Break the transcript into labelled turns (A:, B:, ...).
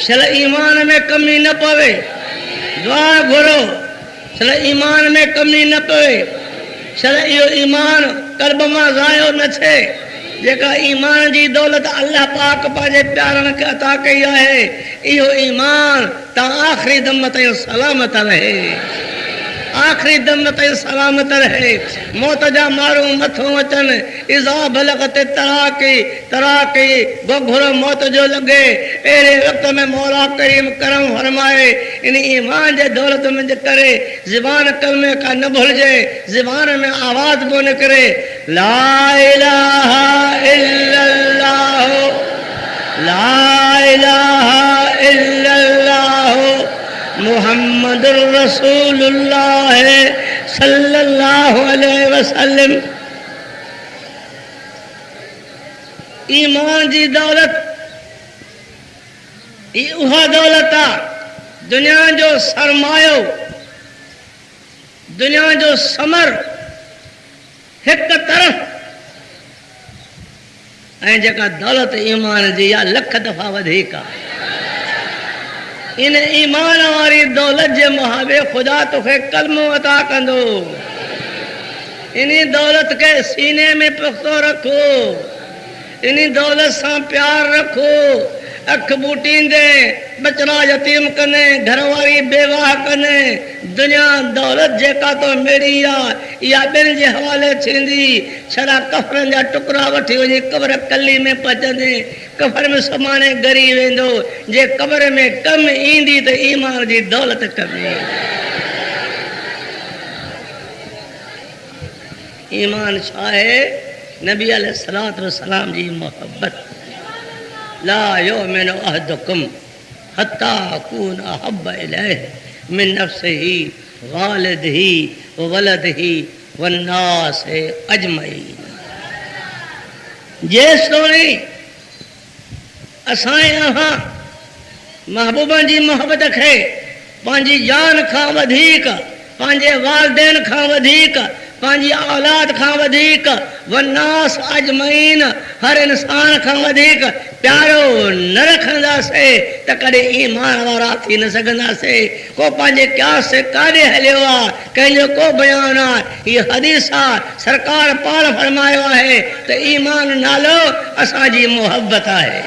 A: छल ईमान में कमी न पवे। दुआ घुरो छल ईमान में कमी न पवे। छल इहो ईमान कल्ब मां ज़ायो न थे। जेका ईमान जी दौलत अल्लाह पाक पंहिंजे प्यारनि खे अता कई आहे, इहो ईमान तव्हां आख़िरी दम ताईं सलामत रहे। आखिरी दम ताईं सलामत रहे। मौत जा माण्हू मथों अचनि, इज़ा बलगत तराकी तराकी घुघुर मौत जो लॻे। अहिड़े वक़्त में मौला करीम करम फरमाए, इन ईमान जे दौलत में करे ज़बान कलमे का न भुलिजे, ज़बान में आवाज़ बि निकिरे, ला इलाहा इल्लल्लाह, ला इलाहा इल्लल्लाह मुहम्मद रसूलुल्लाह सल्लल्लाहु अलैहि वसल्लम। ईमान जी दौलत उहा दौलत आहे, दुनिया जो सरमायो, दुनिया जो समर हिक तरफ़, ऐं जेका दौलत ईमान जी आहे लख दफ़ा वधीक आहे। इन ईमान वारी दौलत जे मुहाबे खुदा तोखे कलमो अता कंदो। इन दौलत के सीने में पुख्तो रखो, इन दौलत से प्यार रखो। अख बूटींदे बचड़ा यतीम कने, घरवारी बेवाह कने। दुनिया दौलत जेका तो मेरी आहे इहा ॿियनि जे हवाले थींदी। छड़ा कफरनि जा टुकड़ा वठी वञी कब्र कली में पचंदे, कफर में समाने गरी वेंदो। जे कब्र में कम ईंदी त ईमान जी दौलत कमी। ईमान छा आहे? नबी अलैहिस्सलातु वस्सलाम जी मोहब्बत। ला युमिनु अहदुकुम हत्ता अकून अहब्ब इलैहि मिन नफ्सिही वालिदिही ववलदिही वन्नास अजमईन। जे सोणी असां अहां महबूबनि जी मोहब्बत खे पंहिंजी जान खां वधीक, पंहिंजे वालिदैन खां वधीक, पंहिंजी औलाद खां वधीक, वन्नास अजमईन हर इंसान खां वधीक प्यारो न रखंदासीं त कॾहिं ईमान वारा थी न सघंदासीं। को पंहिंजे क्यास से काॾे हलियो आहे, कंहिंजो को बयान आहे, हीअ हदीस आहे। सरकार पाण फरमायो आहे त ईमान नालो असांजी मोहब्बत आहे।